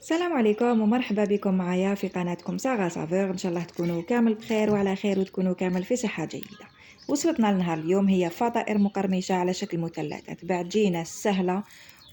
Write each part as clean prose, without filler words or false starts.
السلام عليكم ومرحبا بكم معايا في قناتكم ساغا سافور. ان شاء الله تكونوا كامل بخير وعلى خير وتكونوا كامل في صحة جيدة. وصلتنا لنهار اليوم هي فطائر مقرمشة على شكل مثلثات بعجينة سهلة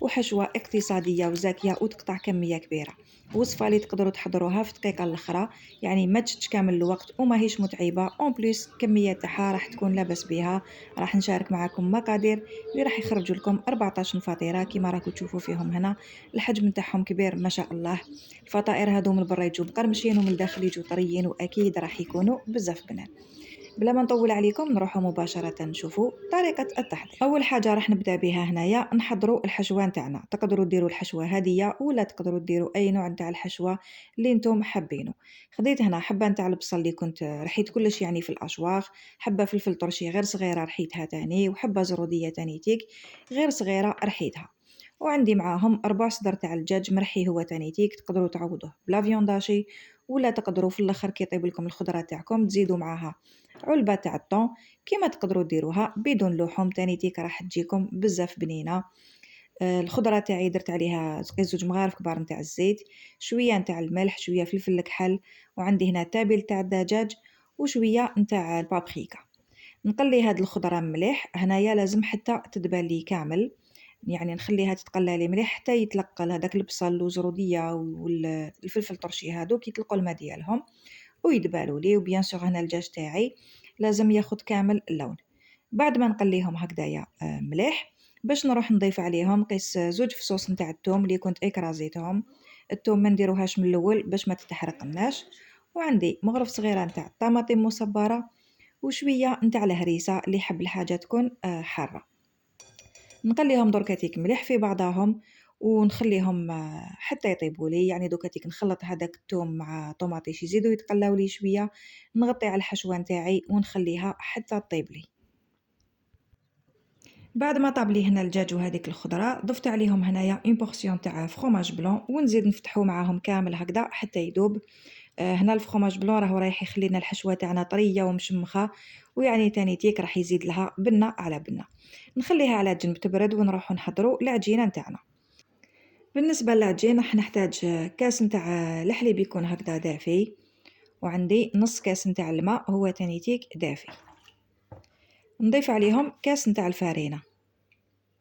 وحشوة اقتصادية وزاكية وتقطع كمية كبيرة. وصفة اللي تقدروا تحضروها في دقيقة الاخرى، يعني ما تشدش كامل الوقت وما هيش متعبة اون بليس كمية تاعها راح تكون لاباس بها. راح نشارك معكم مقادير اللي راح يخرجوا لكم 14 فطيرة كما راكم تشوفوا فيهم هنا. الحجم نتاعهم كبير ما شاء الله. الفطائر هادو من برا يجوا مقرمشين ومن الداخل يجوا طريين واكيد راح يكونوا بزاف بنان. بلا ما نطول عليكم نروحوا مباشرة نشوفوا طريقة التحضير. أول حاجة راح نبدأ بها هنايا نحضروا الحشوة نتاعنا. تقدروا ديروا الحشوة هادية ولا تقدروا ديروا أي نوع نتاع الحشوة اللي نتوم حابينه. خديت هنا حبة نتاع البصل اللي كنت رحيت كلش يعني في الأشواخ، حبة فلفل طرشي غير صغيرة رحيتها تاني، وحبة زرودية تاني تيك غير صغيرة رحيتها. وعندي معاهم 4 صدر تاع الدجاج مرحي هو تاني تيك، تقدروا تعوضوه بلا فيونداشي ولا تقدروا في الاخر كي يطيب لكم الخضره تاعكم تزيدوا معاها علبه تاع الطون كيما تقدروا ديروها بدون لحوم تاني تيك راح تجيكم بزاف بنينه. الخضره تاعي درت عليها زوج مغارف كبار نتاع الزيت، شويه نتاع الملح، شويه فلفل الكحل، وعندي هنا تابل تاع الدجاج وشويه نتاع البابريكا. نقلي هاد الخضره مليح هنايا، لازم حتى تدبل لي كامل، يعني نخليها تتقلى لي مليح حتى يتلقى هذاك البصل والزروديه والفلفل الطرشي هذوك يطلقوا الماء ديالهم ويدبالوا لي. وبيان سور هنا الدجاج تاعي لازم ياخد كامل اللون. بعد ما نقليهم هكذايا مليح، باش نروح نضيف عليهم قيس زوج فصوص نتاع الثوم اللي كنت اكرازيتهم. الثوم ما نديروهاش من الاول باش ما تتحرقناش. وعندي مغرف صغيره نتاع الطماطم مصبره وشويه نتاع الهريسه اللي يحب الحاجه تكون حاره. نقليهم دركاتيك مليح في بعضاهم ونخليهم حتى يطيبوا لي، يعني دوكاتيك نخلط هذاك الثوم مع طوماطيش يزيدوا يتقلاو لي شويه، نغطي على الحشوه نتاعي ونخليها حتى تطيب لي. بعد ما طاب لي هنا الدجاج وهذيك الخضره ضفت عليهم هنايا اون بورسيون تاع فروماج بلون ونزيد نفتحو معاهم كامل هكذا حتى يذوب. هنا الفرomاج بلون راهو رايح يخلينا الحشوه تاعنا طريه ومشمخه، ويعني تاني تيك راح يزيد لها بنه على بنه. نخليها على جنب تبرد ونروحو نحضروا العجينه نتاعنا. بالنسبه للعجين راح نحتاج كاس نتاع الحليب يكون هكذا دافي، وعندي نص كاس نتاع الماء هو تاني تيك دافي. نضيف عليهم كاس نتاع الفارينه.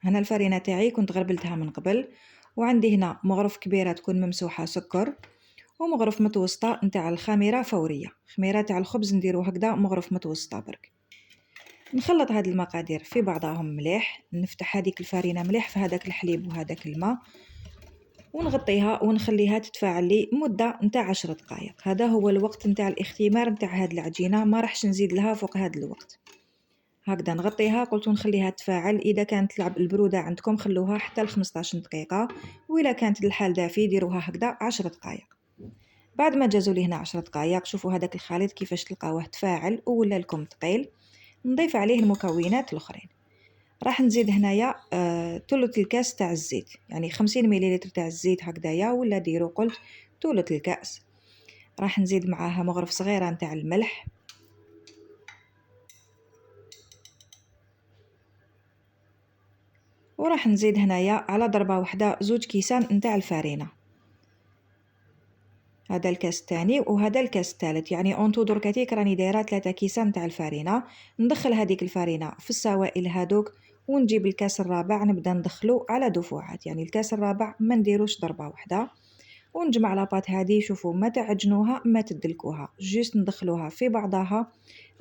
هنا الفارينه تاعي كنت غربلتها من قبل، وعندي هنا مغرف كبيره تكون ممسوحه سكر، ومغرف متوسطه نتاع الخميره فوريه، خميره تاع الخبز نديرو هكذا مغرف متوسطه برك. نخلط هاد المقادير في بعضهم مليح، نفتح هذيك الفارينه مليح في هذاك الحليب وهذاك الماء ونغطيها ونخليها تتفاعل لي مده نتاع 10 دقائق. هذا هو الوقت نتاع الاختمار نتاع هاد العجينه، ما راحش نزيد لها فوق هاد الوقت. هكذا نغطيها، قلت نخليها تفاعل. اذا كانت تلعب البروده عندكم خلوها حتى ل 15 دقيقه، واذا كانت الحال دافي ديروها هكذا 10 دقائق. بعد ما جازوا لي هنا 10 دقائق شوفوا هذاك الخليط كيفاش تلقاوه تفاعل ولا لكم ثقيل. نضيف عليه المكونات الاخرين. راح نزيد هنايا ثلث الكاس تاع الزيت، يعني 50 مليلتر تاع الزيت هكذايا، ولا ديروا قلت ثلث الكاس. راح نزيد معاها مغرف صغيره نتاع الملح، وراح نزيد هنايا على ضربه واحده زوج كيسان نتاع الفارينه. هذا الكاس الثاني وهذا الكاس الثالث، يعني اونتو دركاتيك راني دايره 3 كيسان تاع الفارينه. ندخل هذيك الفارينه في السوائل هذوك، ونجيب الكاس الرابع نبدا ندخلو على دفعات، يعني الكاس الرابع ما نديروش ضربه واحده. ونجمع لاباط هذه، شوفوا ما تعجنوها ما تدلكوها، جيست ندخلوها في بعضها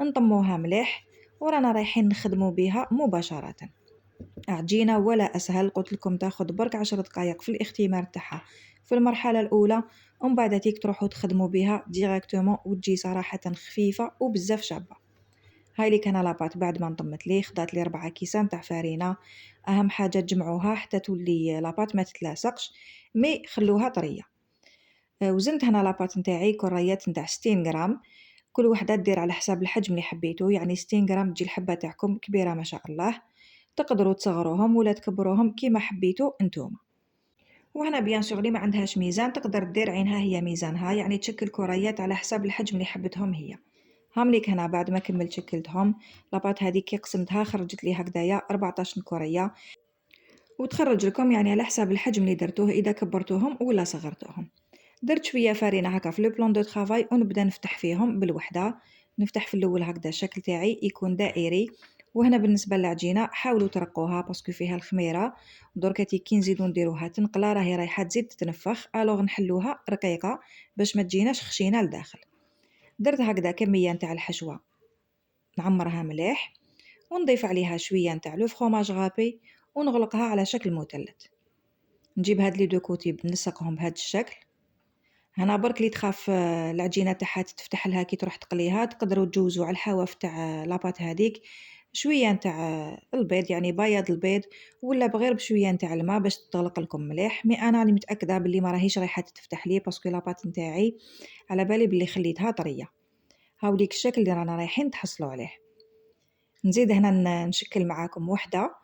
نطموها مليح ورانا رايحين نخدموا بها مباشره. عجينه ولا اسهل، قلت لكم تاخذ برك 10 دقائق في الاختمار تاعها في المرحله الاولى، ومن بعد تيك تروحوا تخدموا بها ديريكتومون وتجي صراحه خفيفه وبزاف شابه. هاي اللي كان لاباط بعد ما نطمت لي خدات لي 4 كيسان تاع فارينه. اهم حاجه تجمعوها حتى تولي لاباط ما تتلاصقش، مي خلوها طريه. وزنت هنا لاباط نتاعي كريات نتاع 60 غرام، كل وحده دير على حساب الحجم اللي حبيتو، يعني 60 غرام تجي الحبه تاعكم كبيره ما شاء الله. تقدروا تصغروهم ولا تكبروهم كيما حبيتو نتوما. وهنا بيان سور اللي ما عندهاش ميزان تقدر دير عينها هي ميزانها، يعني تشكل كريات على حساب الحجم اللي حبتهم هي. هامليك هنا بعد ما كملت شكلتهم لاباط هذه كي قسمتها خرجت لي هكذايا 14 كريه، وتخرج لكم يعني على حساب الحجم اللي درتوه اذا كبرتوهم ولا صغرتوهم. درت شويه فرينه هكا في لو بلان دو طرافاي ونبدا نفتح فيهم بالوحده. نفتح في الاول هكذا الشكل تاعي يكون دائري. وهنا بالنسبه للعجينه حاولوا ترقوها باسكو فيها الخميره. دركاتي كي نزيدو نديروها تنقله راهي رايحه تزيد تتنفخ، الوغ نحلوها رقيقه باش ما تجيناش خشينه لداخل. درت هكذا كميه نتاع الحشوه نعمرها مليح، ونضيف عليها شويه نتاع لو فرomاج غابي ونغلقها على شكل مثلث. نجيب هاد لي دو كوتي نلصقهم بهذا الشكل. هنا برك اللي تخاف العجينه تاعها تفتح لها كي تروح تقليها، تقدروا تجوزوا على الحواف تاع لاباط هذيك شويه نتاع البيض، يعني بياض البيض، ولا بغير بشويه نتاع الماء باش تغلق لكم مليح. مي انا راني متاكده باللي ما راهيش رايحه تفتح لي باسكو لاباط نتاعي على بالي باللي خليتها طريه. هاوليك الشكل اللي رانا رايحين تحصلوا عليه. نزيد هنا نشكل معاكم وحده،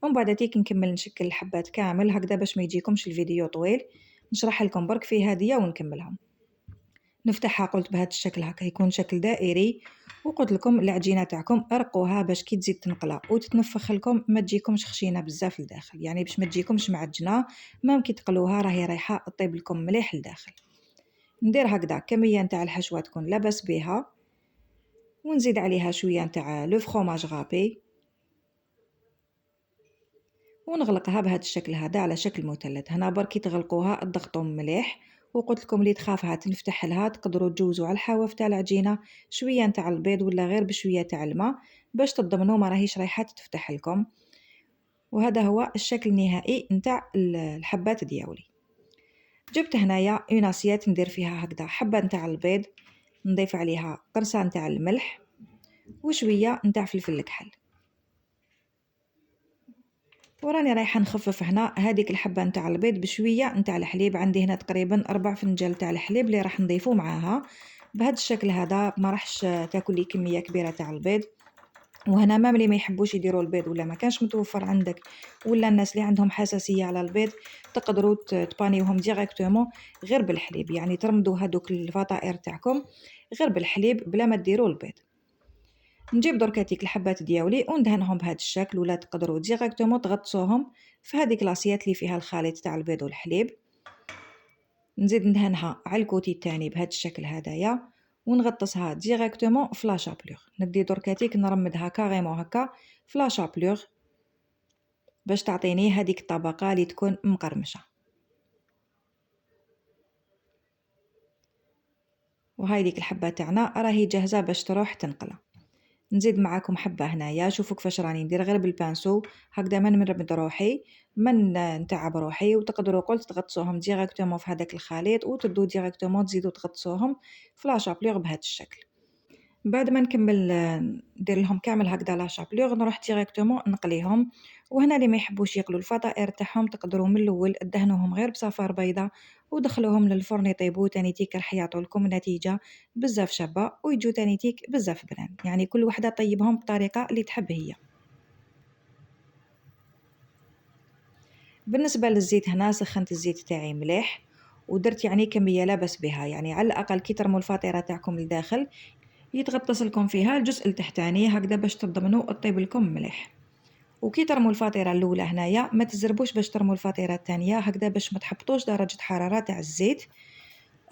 ومن بعد تيك نكمل نشكل الحبات كامل هكذا باش ما يجيكمش الفيديو طويل. نشرح لكم برك في هديه ونكملهم. نفتحها قلت بهذا الشكل هكا يكون شكل دائري، وقلت لكم العجينه تاعكم ارقوها باش كي تزيد تنقله وتتنفخ لكم ما تجيكمش خشينه بزاف لداخل، يعني باش ما تجيكمش معجنه. مام كي تقلوها راهي رايحه طيب لكم مليح لداخل. ندير هكذا كميه نتاع الحشوه تكون لاباس بها، ونزيد عليها شويه نتاع لو فرomاج غابي ونغلقها بهذا الشكل هذا على شكل مثلث. هنا بركي تغلقوها تضغطوا مليح. وقلت لكم اللي تخافها تنفتح لها تقدروا تجوزوا على الحواف تاع العجينه شويه نتاع البيض ولا غير بشويه تاع الماء باش تضمنوا ما راهيش رايحه تفتح لكم. وهذا هو الشكل النهائي نتاع الحبات دياولي. جبت هنايا اون اسيات ندير فيها هكذا حبه نتاع البيض، نضيف عليها قرصه نتاع الملح وشويه نتاع فلفل الكحل. وراني رايحه نخفف هنا هذيك الحبه نتاع البيض بشويه نتاع الحليب. عندي هنا تقريبا 4 فنجان تاع الحليب اللي راح نضيفه معاها بهذا الشكل هذا. ما راحش تاكل لي كميه كبيره تاع البيض. وهنا مام اللي ما يحبوش يديروا البيض ولا ما كانش متوفر عندك، ولا الناس اللي عندهم حساسيه على البيض، تقدروا تبانيوهم ديريكتومون غير بالحليب، يعني ترمدوا هذوك الفطائر تاعكم غير بالحليب بلا ما ديروا البيض. نجيب دركاتيك الحبات دياولي وندهنهم بهذا الشكل، ولا تقدروا ديريكتومون تغطسوهم في هذيك لاصيات اللي فيها الخليط تاع البيض والحليب. نزيد ندهنها على الكوتي الثاني بهذا الشكل هذايا، ونغطسها ديريكتومون في لا شابلور. ندي دركاتيك نرمدها كاريمون هكا في لا شابلور باش تعطيني هذيك الطبقه اللي تكون مقرمشه. وهاي ديك الحبه تاعنا راهي جاهزه باش تروح تنقله. نزيد معاكم حبه هنايا، شوفوا كيفاش راني ندير غير بالبانسو هكذا، من نرمد روحي من نتعب روحي. وتقدروا قلت تغطسوهم ديريكتومون في هذاك الخليط وتدو ديريكتومون تزيدوا تغطسوهم في لا شابلور بهذا الشكل. بعد ما نكمل ندير لهم كامل هكذا لا شابلور نروح ديريكتومون نقليهم. وهنا اللي ما يحبوش ياكلوا الفطائر تاعهم تقدروا من الاول دهنوهم غير بصفار بيضاء ودخلوهم للفرن يطيبوا تاني تيك راح يعطوا لكم نتيجه بزاف شابه ويجوا تاني تيك بزاف بنان. يعني كل وحده طيبهم بطريقه اللي تحب هي. بالنسبه للزيت هنا سخنت الزيت تاعي مليح ودرت يعني كميه لا باس بها، يعني على الاقل كي ترموا الفطيره تاعكم لداخل يتغطس لكم فيها الجزء التحتاني هكذا باش تضمنوا الطيب لكم مليح. وكي ترموا الفطيره الاولى هنايا ما تزربوش باش ترموا الفطيره الثانيه هكذا باش ما تحبطوش درجه حراره تاع الزيت.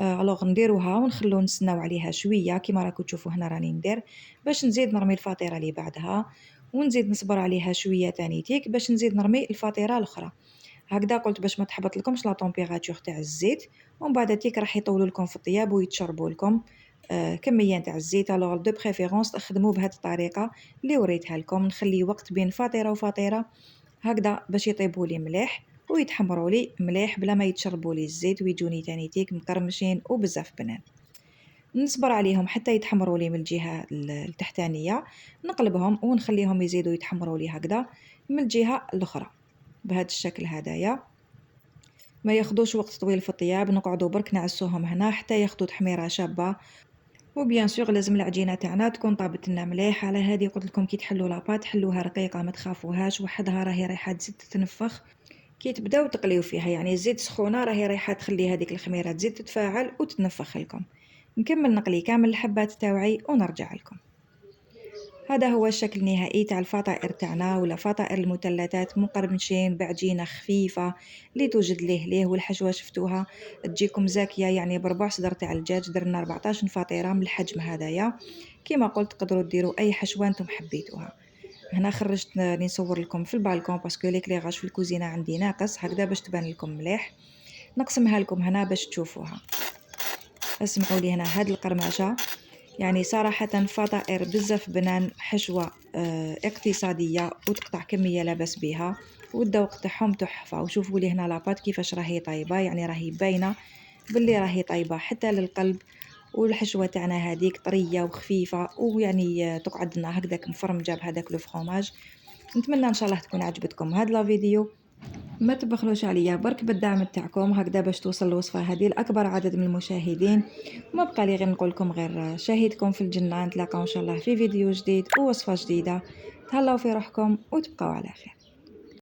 الوغ نديروها ونخلو نسناو عليها شويه كيما راكم تشوفوا هنا راني ندير باش نزيد نرمي الفطيره اللي بعدها، ونزيد نصبر عليها شويه تانيتيك باش نزيد نرمي الفطيره الاخرى. هكذا قلت باش ما تحبط لكمش لا طومبيراتور تاع الزيت، ومن بعد تيك راح يطولوا لكم في الطياب ويتشربوا لكم كميه تاع الزيت. الوغ دو بريفيرونس تخدموا بهذه الطريقه اللي وريتها لكم. نخلي وقت بين فطيره وفطيره هكذا باش يطيبوا لي مليح ويتحمروا لي مليح بلا ما يتشربوا لي الزيت ويجوني تاني تيك مقرمشين وبزاف بنان. نصبر عليهم حتى يتحمروا لي من الجهه التحتانيه، نقلبهم ونخليهم يزيدوا يتحمروا لي هكذا من الجهه الاخرى بهذا الشكل هذايا. ما ياخذوش وقت طويل في الطياب، نقعدوا برك نعسوهم هنا حتى ياخذوا تحميره شابه. وبيان سور لازم العجينه تاعنا تكون طابت لنا مليح. على هذه قلت لكم كي تحلوا لاباط حلوها رقيقه ما تخافوهاش، وحدها راهي رايحه تزيد تتنفخ كي تبداو تقليو فيها، يعني الزيت سخونه راهي رايحه تخلي هذيك الخميره تزيد تتفاعل وتتنفخ لكم. نكمل نقلي كامل الحبات تاوعي ونرجع لكم. هذا هو الشكل النهائي تاع الفطائر تاعنا ولا فطائر المثلثات مقرمشين بعجينه خفيفه اللي توجد ليه والحشوه شفتوها تجيكم زاكيه، يعني بربع صدر تاع الدجاج درنا 14 فطيره من الحجم هذايا. كما قلت تقدروا ديروا اي حشوه نتوما حبيتوها. هنا خرجت نصور لكم في البالكون باسكو ليكليغاج في الكوزينه عندي ناقص هكذا باش تبان لكم مليح. نقسمها لكم هنا باش تشوفوها. اسمعوا لي هنا هاد القرمشه يعني صراحة فطائر بزاف بنان، حشوة اقتصادية وتقطع كمية لاباس بها، والذوق تاعهم تحفة. وشوفوا لي هنا لاباط كيفاش راهي طايبة، يعني راهي باينة باللي راهي طايبة حتى للقلب. والحشوة تاعنا هذيك طرية وخفيفة ويعني تقعد لنا هكذاك مفرمجة بهذاك لو فرomاج. نتمنى ان شاء الله تكون عجبتكم هاد لا فيديو. ما تبخلوش عليا برك بالدعم تاعكم هكذا باش توصل الوصفه هذه لاكبر عدد من المشاهدين. ما بقى لي غير نقول لكم غير شاهدكم في الجنه. نتلاقاو ان شاء الله في فيديو جديد ووصفه جديده. تهلاو في روحكم وتبقاو على خير.